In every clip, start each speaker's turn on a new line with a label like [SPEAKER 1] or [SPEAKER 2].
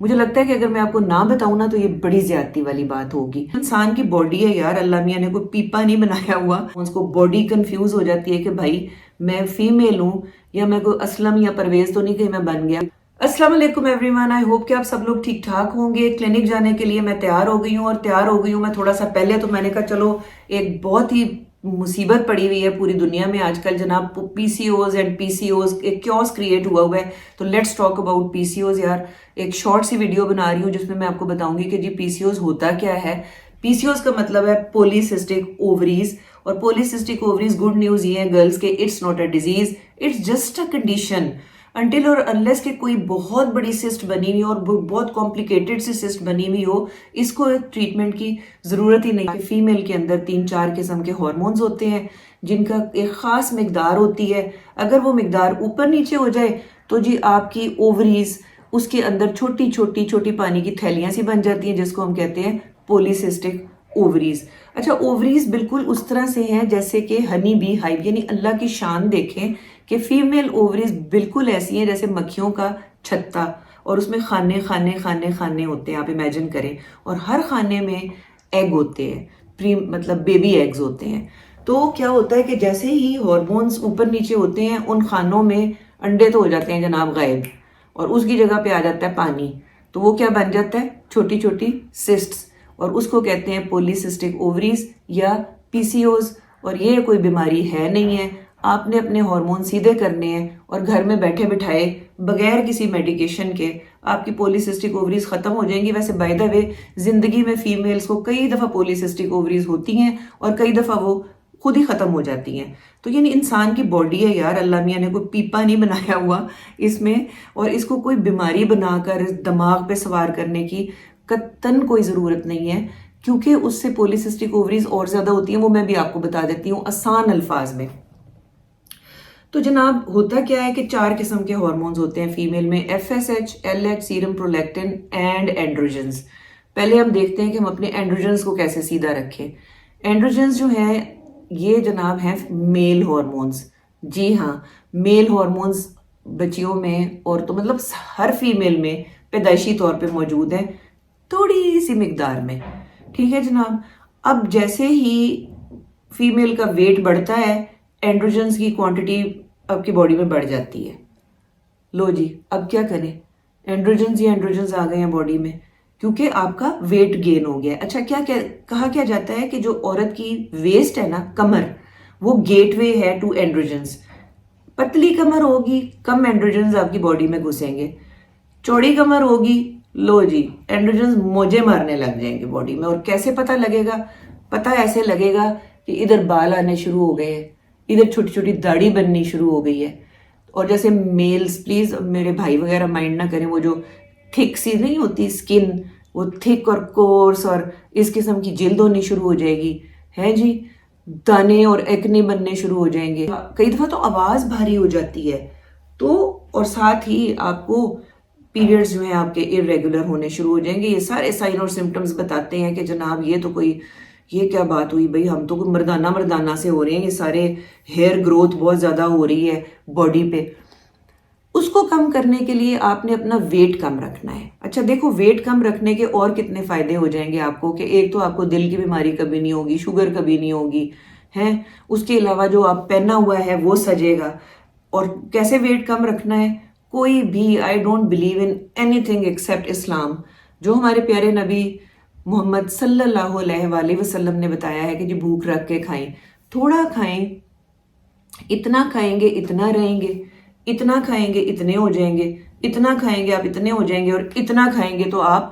[SPEAKER 1] مجھے لگتا ہے کہ اگر میں آپ کو نہ بتاؤں نا تو یہ بڑی زیادتی والی بات ہوگی. انسان کی باڈی ہے یار، اللہ میاں نے کوئی پیپا نہیں بنایا ہوا. اس کو باڈی کنفیوز ہو جاتی ہے کہ بھائی میں فیمیل ہوں یا میں کوئی اسلم یا پرویز تو نہیں کہ میں بن گیا. السلام علیکم ایوری ون، آئی ہوپ کہ آپ سب لوگ ٹھیک ٹھاک ہوں گے. کلینک جانے کے لیے میں تیار ہو گئی ہوں میں تھوڑا سا پہلے تو میں نے کہا چلو ایک بہت ہی مصیبت پڑی ہوئی ہے پوری دنیا میں آج کل جناب، P C OS and P C OS ایک کیوس کریٹ ہوا ہے. تو let's talk about P C OS یار. ایک شارٹ سی ویڈیو بنا رہی ہوں جس میں میں آپ کو بتاؤں گی کہ جی پی سی اوز ہوتا کیا ہے. پی سی اوز کا مطلب ہے پولیسسٹک اووریز، اور پولیسسٹک اووریز گڈ نیوز یہ ہے گرلز کے it's not a disease, it's just a condition. Until اور انلیس کہ کوئی بہت بڑی سسٹ بنی ہوئی اور بہت کمپلیکیٹڈ سی سسٹ بنی ہوئی ہو، اس کو ٹریٹمنٹ کی ضرورت ہی نہیں. فیمیل کے اندر 3-4 قسم کے ہارمونز ہوتے ہیں جن کا ایک خاص مقدار ہوتی ہے. اگر وہ مقدار اوپر نیچے ہو جائے تو جی آپ کی اووریز اس کے اندر چھوٹی چھوٹی پانی کی تھیلیاں سی بن جاتی ہیں جس کو ہم کہتے ہیں پولیسسٹک اووریز. اچھا، اووریز بالکل اس طرح سے ہیں جیسے کہ ہنی بی ہائیو، یعنی اللہ کی شان دیکھیں کہ فیمیل اووریز بالکل ایسی ہیں جیسے مکھیوں کا چھتا، اور اس میں خانے ہوتے ہیں. آپ امیجن کریں، اور ہر خانے میں ایگ ہوتے ہیں، مطلب بیبی ایگز ہوتے ہیں. تو کیا ہوتا ہے کہ جیسے ہی ہارمونز اوپر نیچے ہوتے ہیں ان خانوں میں انڈے تو ہو جاتے ہیں جناب غائب، اور اس کی جگہ پہ آ جاتا ہے پانی. تو وہ کیا بن جاتا ہے؟ چھوٹی سسٹس، اور اس کو کہتے ہیں پولیسسٹک اووریز یا پی سی اوز. اور یہ کوئی بیماری ہے نہیں ہے، آپ نے اپنے ہارمون سیدھے کرنے ہیں اور گھر میں بیٹھے بٹھائے بغیر کسی میڈیکیشن کے آپ کی پولیسسٹک اووریز ختم ہو جائیں گی. ویسے بائی دا وے زندگی میں فیمیلز کو کئی دفعہ پولیسسٹک اووریز ہوتی ہیں اور کئی دفعہ وہ خود ہی ختم ہو جاتی ہیں. تو یعنی انسان کی باڈی ہے یار، اللہ میاں نے کوئی پیپا نہیں بنایا ہوا اس میں، اور اس کو کوئی بیماری بنا کر دماغ پہ سوار کرنے کی قطعاً کوئی ضرورت نہیں ہے، کیونکہ اس سے پولیسسٹک اووریز اور زیادہ ہوتی ہیں. وہ میں بھی آپ کو بتا دیتی ہوں آسان الفاظ میں. تو جناب ہوتا کیا ہے کہ 4 قسم کے ہارمونز ہوتے ہیں فیمیل میں: F S H, L H, serum prolactin and androgens. پہلے ہم دیکھتے ہیں کہ ہم اپنے اینڈروجنز کو کیسے سیدھا رکھیں. اینڈروجنز جو ہیں یہ جناب ہیں میل ہارمونز. جی ہاں، میل ہارمونز بچیوں میں اور تو مطلب ہر فیمیل میں پیدائشی طور پہ موجود ہیں تھوڑی سی مقدار میں. ٹھیک ہے جناب. اب جیسے ہی فیمیل کا ویٹ بڑھتا ہے اینڈروجنز کی کوانٹٹی آپ کی باڈی میں بڑھ جاتی ہے. لو جی اب کیا کریں، اینڈروجنز آ گئے ہیں باڈی میں کیونکہ آپ کا ویٹ گین ہو گیا. اچھا کہا کیا جاتا ہے کہ جو عورت کی ویسٹ ہے نا، کمر، وہ گیٹ وے ہے ٹو اینڈروجنز. پتلی کمر ہوگی کم اینڈروجنز آپ کی باڈی میں گھسیں گے، چوڑی کمر ہوگی لو جی اینڈروجنز موجے مارنے لگ جائیں گے باڈی میں. اور کیسے پتہ لگے گا؟ پتہ ایسے لگے گا کہ ادھر بال آنے شروع ہو گئے ہیں، ادھر چھوٹی داڑھی بننی شروع ہو گئی ہے. اور جیسے میلز، پلیز میرے بھائی وغیرہ مائنڈ نہ کریں، وہ جو تھک سی نہیں ہوتی سکن، وہ تھک اور کورس اور اس قسم کی جلد ہونی شروع ہو جائے گی ہے جی، دانے اور ایکنے بننے شروع ہو جائیں گے. کئی دفعہ تو آواز بھاری ہو جاتی ہے. تو اور ساتھ ہی آپ کو پیریڈز جو ہیں آپ کے ارریگولر ہونے شروع ہو جائیں گے. یہ سارے سائن اور سمٹمز بتاتے ہیں کہ جناب یہ کیا بات ہوئی بھئی، ہم تو کوئی مردانہ سے ہو رہے ہیں. یہ سارے ہیئر گروتھ بہت زیادہ ہو رہی ہے باڈی پہ. اس کو کم کرنے کے لیے آپ نے اپنا ویٹ کم رکھنا ہے. اچھا دیکھو، ویٹ کم رکھنے کے اور کتنے فائدے ہو جائیں گے آپ کو کہ ایک تو آپ کو دل کی بیماری کبھی نہیں ہوگی، شوگر کبھی نہیں ہوگی ہیں. اس کے علاوہ جو آپ پہنا ہوا ہے وہ سجے گا. اور کیسے ویٹ کم رکھنا ہے؟ کوئی بھی I don't believe in anything except Islam. جو ہمارے پیارے نبی محمد صلی اللہ علیہ وآلہ وسلم نے بتایا ہے کہ جی بھوک رکھ کے کھائیں، تھوڑا کھائیں، اتنا کھائیں گے اتنا رہیں گے، اتنا کھائیں گے اتنے ہو جائیں گے، اتنا کھائیں گے آپ اتنے ہو جائیں گے، اور اتنا کھائیں گے تو آپ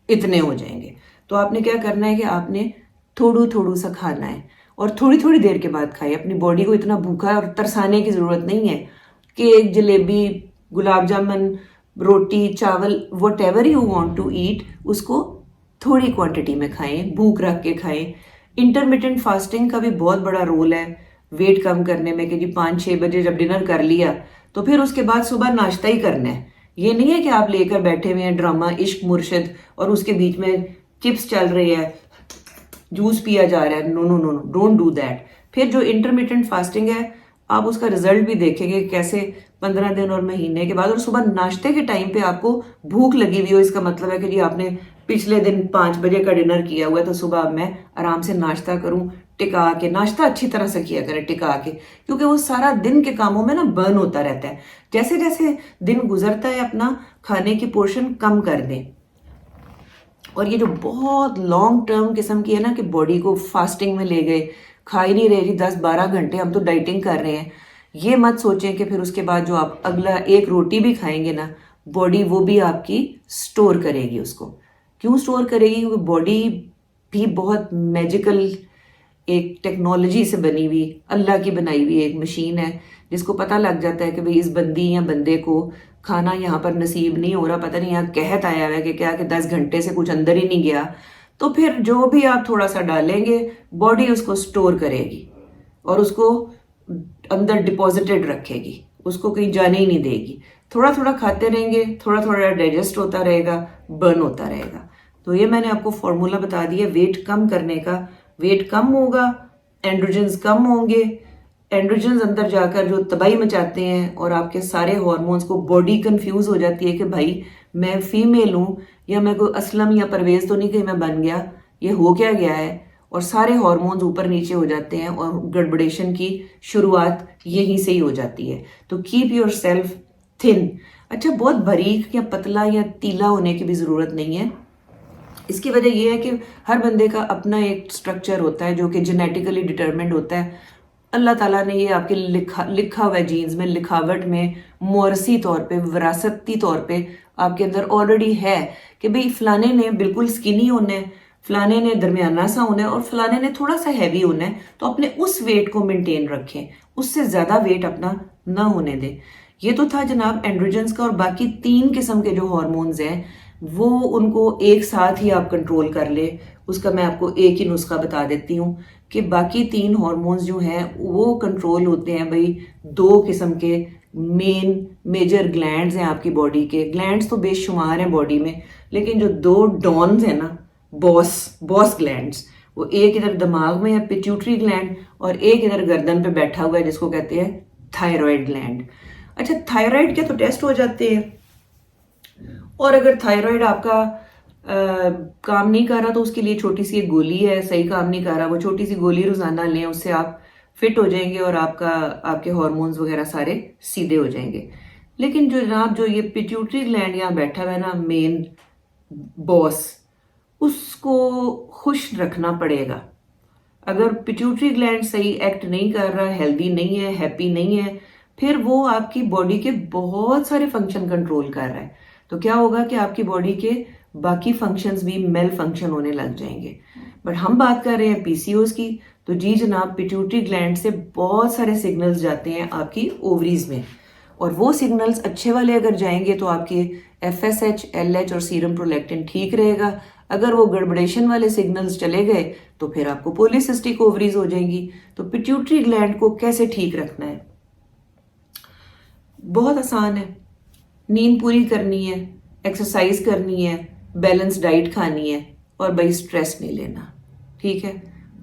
[SPEAKER 1] اتنے ہو جائیں گے. تو آپ نے کیا کرنا ہے کہ آپ نے تھوڑو سا کھانا ہے اور تھوڑی دیر کے بعد کھائیں. اپنی باڈی کو اتنا بھوکا اور ترسانے کی ضرورت نہیں ہے. کیک، جلیبی، گلاب جامن، روٹی، چاول، whatever you want to eat, اس کو تھوڑی کوانٹٹی میں کھائیں، بھوک رکھ کے کھائیں. انٹرمیٹنٹ فاسٹنگ کا بھی بہت بڑا رول ہے ویٹ کم کرنے میں کہ جی 5-6 بجے جب ڈنر کر لیا تو پھر اس کے بعد صبح ناشتہ ہی کرنا ہے. یہ نہیں ہے کہ آپ لے کر بیٹھے ہوئے ہیں ڈرامہ عشق مرشد اور اس کے بیچ میں چپس چل رہے ہیں، جوس پیا جا رہا ہے. نو ڈونٹ ڈو دیٹ. پھر جو انٹرمیٹنٹ فاسٹنگ ہے آپ اس کا رزلٹ بھی دیکھیں گے کیسے 15 دن اور مہینے کے بعد. اور صبح ناشتے کے ٹائم پہ آپ کو بھوک لگی ہوئی ہو, اس کا مطلب ہے کہ جی آپ نے پچھلے دن 5 بجے کا ڈنر کیا ہوا ہے, تو صبح میں آرام سے ناشتہ کروں ٹکا کے. ناشتہ اچھی طرح سے کیا کرے ٹکا کے, کیونکہ وہ سارا دن کے کاموں میں نا برن ہوتا رہتا ہے. جیسے جیسے دن گزرتا ہے اپنا کھانے کی پورشن کم کر دیں. اور یہ جو بہت لانگ ٹرم قسم کی ہے نا کہ باڈی کو فاسٹنگ میں لے گئے, کھا ہی نہیں رہے جی 10-12 گھنٹے ہم تو ڈائٹنگ کر رہے ہیں, یہ مت سوچیں کہ پھر اس کے بعد جو آپ اگلا ایک روٹی بھی کھائیں گے نا, باڈی وہ بھی آپ کی سٹور کرے گی اس کو. کیوں سٹور کرے گی؟ کیونکہ باڈی بھی بہت میجیکل ایک ٹیکنالوجی سے بنی ہوئی, اللہ کی بنائی ہوئی ایک مشین ہے, جس کو پتہ لگ جاتا ہے کہ بھئی اس بندی یا بندے کو کھانا یہاں پر نصیب نہیں ہو رہا, پتہ نہیں یہاں قحط آیا ہوا ہے کہ کیا کہ 10 گھنٹے سے کچھ اندر ہی نہیں گیا, تو پھر جو بھی آپ تھوڑا سا ڈالیں گے باڈی اس کو سٹور کرے گی اور اس کو اندر ڈپازیٹڈ رکھے گی, اس کو کہیں جانے ہی نہیں دے گی. تھوڑا تھوڑا کھاتے رہیں گے, تھوڑا تھوڑا ڈائجسٹ ہوتا رہے گا, برن ہوتا رہے گا. تو یہ میں نے آپ کو فارمولا بتا دیا ویٹ کم کرنے کا. ویٹ کم ہوگا, اینڈروجنز کم ہوں گے, اینڈروجنز اندر جا کر جو تباہی مچاتے ہیں اور آپ کے سارے ہارمونز کو باڈی کنفیوز ہو جاتی ہے کہ بھائی میں فیمیل ہوں یا میں کوئی اسلم یا پرویز تو نہیں کہ میں بن گیا, یہ ہو کیا گیا ہے, اور سارے ہارمونز اوپر نیچے ہو جاتے ہیں اور گڑبڑیشن کی شروعات یہیں سے ہی ہو جاتی ہے. تو کیپ یور سیلف تھن. اچھا, بہت باریک یا پتلا یا تیلا ہونے کی بھی ضرورت نہیں ہے. اس کی وجہ یہ ہے کہ ہر بندے کا اپنا ایک سٹرکچر ہوتا ہے جو کہ جینیٹیکلی ڈٹرمنڈ ہوتا ہے. اللہ تعالیٰ نے یہ آپ کے لکھا ہوا ہے جینز میں, لکھاوٹ میں, موروثی طور پہ, وراثتی طور پہ آپ کے اندر آلریڈی ہے کہ بھئی فلانے نے بالکل سکنی ہونا ہے, فلانے نے درمیانہ سا ہونا ہے اور فلانے نے تھوڑا سا ہیوی ہونا ہے. تو اپنے اس ویٹ کو مینٹین رکھیں, اس سے زیادہ ویٹ اپنا نہ ہونے دیں. یہ تو تھا جناب اینڈروجنز کا. اور باقی 3 قسم کے جو ہارمونز ہیں وہ ان کو ایک ساتھ ہی آپ کنٹرول کر لیں. اس کا میں آپ کو ایک ہی نسخہ بتا دیتی ہوں کہ باقی 3 ہارمونز جو ہیں وہ کنٹرول ہوتے ہیں بھئی 2 قسم کے میجر گلینڈز ہیں آپ کی باڈی کے. گلینڈز تو بے شمار ہیں باڈی میں, لیکن جو 2 ڈونز ہیں نا, باس گلینڈز, وہ ایک ادھر دماغ میں ہے پیٹیوٹری گلینڈ, اور ایک ادھر گردن پہ بیٹھا ہوا ہے جس کو کہتے ہیں تھائرائیڈ گلینڈ. اچھا, تھائرائیڈ کے تو ٹیسٹ ہو جاتے ہیں, اور اگر تھائرائیڈ آپ کا کام نہیں کر رہا تو اس کے لیے چھوٹی سی ایک گولی ہے, صحیح کام نہیں کر رہا, وہ چھوٹی سی گولی روزانہ لیں, اس سے آپ فٹ ہو جائیں گے اور آپ کے ہارمونز وغیرہ سارے سیدھے ہو جائیں گے. لیکن جو جناب جو یہ پیٹیوٹری گلینڈ یہاں بیٹھا ہوا ہے نا, مین باس, اس کو خوش رکھنا پڑے گا. اگر پیٹیوٹری گلینڈ صحیح ایکٹ نہیں کر رہا, ہیلدی نہیں ہے, ہیپی نہیں ہے, پھر وہ آپ کی باڈی کے بہت سارے فنکشن کنٹرول کر رہا ہے. تو کیا ہوگا کہ آپ کی باڈی کے باقی فنکشنز بھی میل فنکشن ہونے لگ جائیں گے. بٹ ہم بات کر رہے ہیں پی سی اوز کی. تو جی جناب, پیٹیوٹری گلینڈ سے بہت سارے سگنلز جاتے ہیں آپ کی اووریز میں, اور وہ سگنلز اچھے والے اگر جائیں گے تو آپ کے F S H, L H اور سیرم پرولیکٹن ٹھیک رہے گا. اگر وہ گڑبڑیشن والے سگنلز چلے گئے تو پھر آپ کو پولیسسٹک اووریز ہو جائیں گی. تو پیٹیوٹری گلینڈ کو کیسے ٹھیک رکھنا ہے؟ بہت آسان ہے. نیند پوری کرنی ہے, ایکسرسائز کرنی ہے, بیلنس ڈائٹ کھانی ہے, اور بھائی سٹریس نہیں لینا. ٹھیک ہے,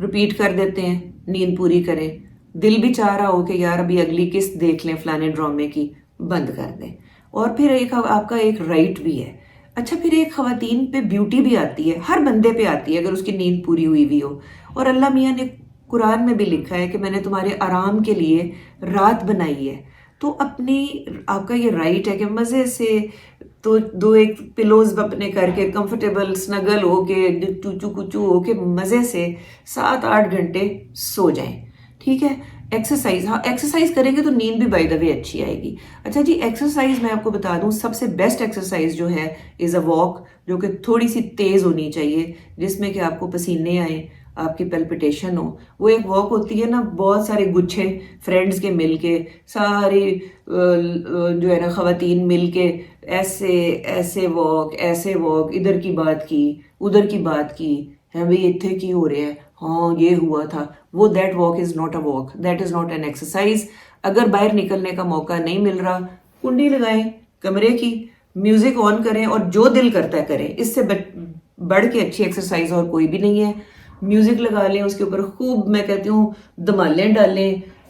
[SPEAKER 1] ریپیٹ کر دیتے ہیں, نیند پوری کریں. دل بھی چاہ رہا ہو کہ یار ابھی اگلی قسط دیکھ لیں فلانے ڈرامے کی, بند کر دیں. اور پھر ایک آپ کا ایک رائٹ بھی ہے. اچھا, پھر ایک خواتین پہ بیوٹی بھی آتی ہے, ہر بندے پہ آتی ہے اگر اس کی نیند پوری ہوئی بھی ہو. اور اللہ میاں نے قرآن میں بھی لکھا ہے کہ میں نے تمہارے آرام کے لیے رات بنائی ہے. تو آپ کا یہ رائٹ ہے کہ مزے سے تو 2 ایک پلوز اپنے کر کے کمفرٹیبل سنگل ہو کے چوچو کچو ہو کے مزے سے 7-8 گھنٹے سو جائیں. ٹھیک ہے, ایکسرسائز, ہاں ایکسرسائز کریں گے تو نیند بھی بائی دا وے اچھی آئے گی. اچھا جی, ایکسرسائز میں آپ کو بتا دوں سب سے بیسٹ ایکسرسائز جو ہے از اے واک, جو کہ تھوڑی سی تیز ہونی چاہیے, جس میں کہ آپ کو پسینے آئیں, آپ کی پیلپٹیشن ہو. وہ ایک واک ہوتی ہے نا, بہت سارے گچھے فرینڈز کے مل کے, ساری جو ہے نا خواتین مل کے ایسے واک, ادھر کی بات کی, ادھر کی بات کی, ہے بھئی اتنے کی ہو رہے ہیں, ہاں یہ ہوا تھا, وہ that walk is not a walk, that is not an exercise. اگر باہر نکلنے کا موقع نہیں مل رہا, کنڈی لگائیں کمرے کی, میوزک آن کریں اور جو دل کرتا ہے کریں. اس سے بڑھ کے اچھی ایکسرسائز اور کوئی بھی نہیں ہے. میوزک لگا لیں, اس کے اوپر خوب میں کہتی ہوں دھمالیں ڈالیں,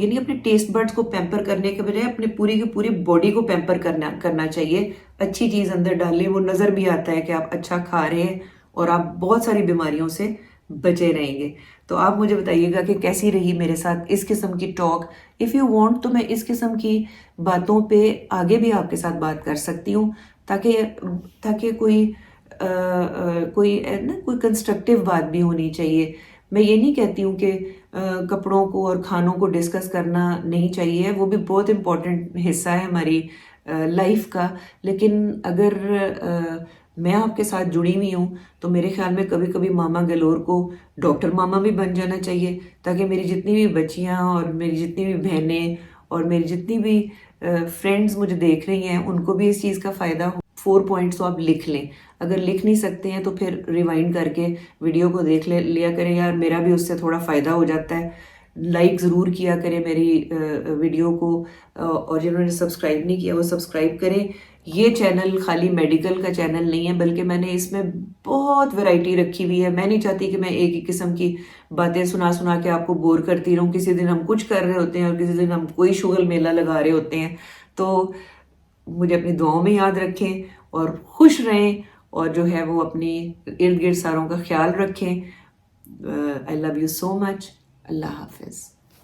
[SPEAKER 1] یعنی اپنے ٹیسٹ برڈز کو پیمپر کرنے کے بجائے اپنے پوری کی پوری باڈی کو پیمپر کرنا چاہیے. اچھی چیز اندر ڈالیں, وہ نظر بھی آتا ہے کہ آپ اچھا کھا رہے ہیں اور آپ بہت ساری بیماریوں سے بچے رہیں گے. تو آپ مجھے بتائیے گا کہ کیسی رہی میرے ساتھ اس قسم کی ٹاک. اف یو وانٹ تو میں اس قسم کی باتوں پہ آگے بھی آپ کے ساتھ بات کر سکتی ہوں, تاکہ کوئی کنسٹرکٹیو بات بھی ہونی چاہیے. میں یہ نہیں کہتی ہوں کہ کپڑوں کو اور کھانوں کو ڈسکس کرنا نہیں چاہیے, وہ بھی بہت امپورٹنٹ حصہ ہے ہماری لائف کا. لیکن اگر میں آپ کے ساتھ جڑی ہوئی ہوں تو میرے خیال میں کبھی کبھی ماما گلور کو ڈاکٹر ماما بھی بن جانا چاہیے, تاکہ میری جتنی بھی بچیاں اور میری جتنی بھی بہنیں اور میری جتنی بھی فرینڈز مجھے دیکھ رہی ہیں ان کو بھی اس چیز کا فائدہ ہو. 4 پوائنٹس تو آپ لکھ لیں. اگر لکھ نہیں سکتے ہیں تو پھر ریوائنڈ کر کے ویڈیو کو دیکھ لیا کریں یار, میرا بھی اس سے تھوڑا فائدہ ہو جاتا ہے. لائک ضرور کیا کریں میری ویڈیو کو, اور جنہوں نے سبسکرائب نہیں کیا وہ سبسکرائب کریں. یہ چینل خالی میڈیکل کا چینل نہیں ہے, بلکہ میں نے اس میں بہت ویرائٹی رکھی ہوئی ہے. میں نہیں چاہتی کہ میں ایک ہی قسم کی باتیں سنا کے آپ کو بور کرتی رہوں. کسی دن ہم کچھ کر رہے ہوتے ہیں اور کسی دن ہم کوئی شغل میلہ لگا رہے ہوتے ہیں. تو مجھے اپنی دعاؤں میں یاد رکھیں اور خوش رہیں, اور جو ہے وہ اپنی ارد گرد ساروں کا خیال رکھیں. I love you so much. اللہ حافظ.